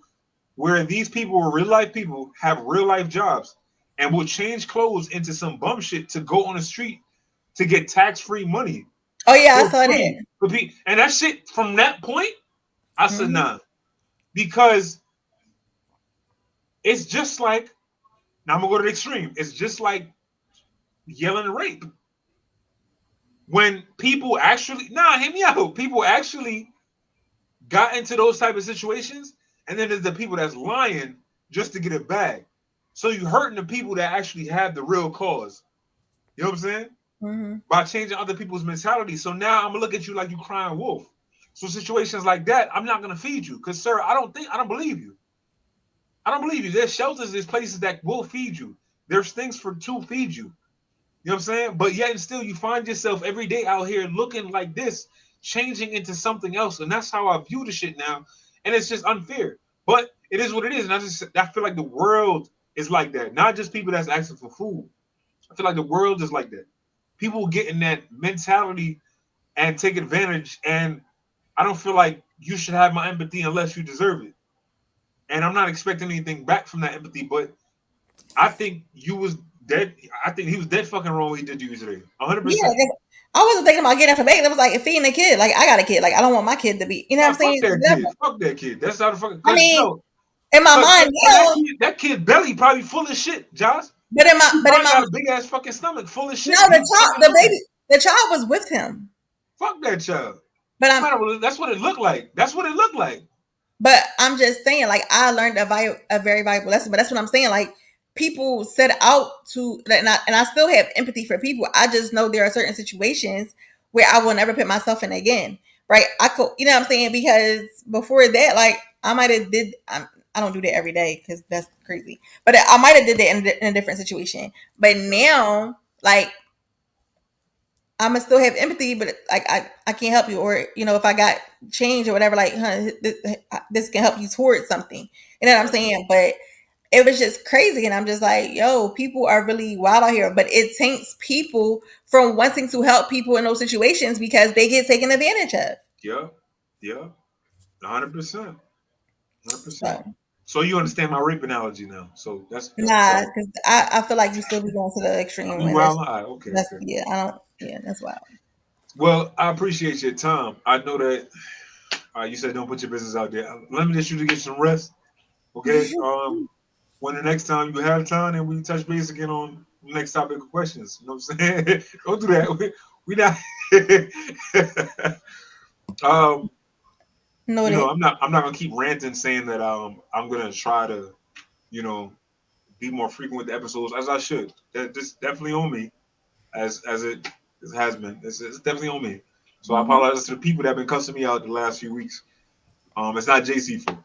where these people were real life people, have real life jobs, and will change clothes into some bum shit to go on the street to get tax free money oh yeah, I for saw free. that. And that shit from that point, I said Hmm. nah, because it's just like, now I'm gonna go to the extreme. It's just like yelling rape. When people actually, nah, hear me out. People actually got into those type of situations, and then there's the people that's lying just to get a bag. So you hurting the people that actually have the real cause. You know what I'm saying? Hmm. By changing other people's mentality. So now I'm gonna look at you like you crying wolf. So situations like that, I'm not gonna feed you, cause sir, I don't believe you. I don't believe you. There's shelters, there's places that will feed you. There's things for to feed you. You know what I'm saying? But yet and still, you find yourself every day out here looking like this, changing into something else, and that's how I view the shit now. And it's just unfair. But it is what it is, and I feel like the world is like that. Not just people that's asking for food. I feel like the world is like that. People get in that mentality and take advantage, and I don't feel like you should have my empathy unless you deserve it. And I'm not expecting anything back from that empathy, but I think you was dead. I think he was dead fucking wrong what he did to you today. Yeah, 100%. 'cause I wasn't thinking about getting information. It was like feeding a kid. Like I got a kid. Like I don't want my kid to be. You know what Nah, I'm fuck saying? that kid. Fuck that kid. That's not a fucking. I Cause mean, yo, In my mind now, That kid belly probably full of shit, Josh. but in He my, but in probably my, got a big ass fucking stomach full of no, shit. He fucking looking. the child was with him. Fuck that child. But I'm, That's what it looked like. That's what it looked like. but I'm just saying, like, I learned a very valuable lesson. But that's what I'm saying. Like, people set out to, and I still have empathy for people. I just know there are certain situations where I will never put myself in again. Right? I could, you know what I'm saying? Because before that, like, I might have did. I don't do that every day because that's crazy. But I might have did that in a different situation. But now, like, I'ma still have empathy, but like I can't help you, or you know, if I got change or whatever, like, huh, this can help you towards something. You know what I'm saying? But it was just crazy, and I'm just like, yo, people are really wild out here. But it taints people from wanting to help people in those situations because they get taken advantage of. Yeah, yeah, 100%, 100%. So So you understand my rape analogy now. So that's what's nah, up. because I feel like you still be going to the extreme, You and wild? All right, okay, that's okay. yeah, I don't yeah, that's wild. Well, I appreciate your time. I know that you said don't put your business out there. Let me just you to get some rest. Okay. When the next time you have time, and we touch base again on the next topic of questions. You know what I'm saying? Don't do that. We not. um, Noted. I'm not gonna keep ranting saying that I'm gonna try to, you know, be more frequent with the episodes as I should. This definitely on me, as it has been. It's definitely on me. So I Mm-hmm. apologize to the people that have been cussing me out the last few weeks. It's not JC fault,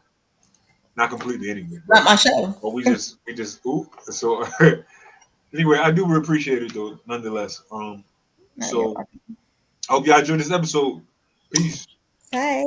not completely anyway, Not my show. but we just ooh. So anyway, I do appreciate it though, nonetheless. No, you're So I hope y'all enjoyed this episode. Peace. Bye.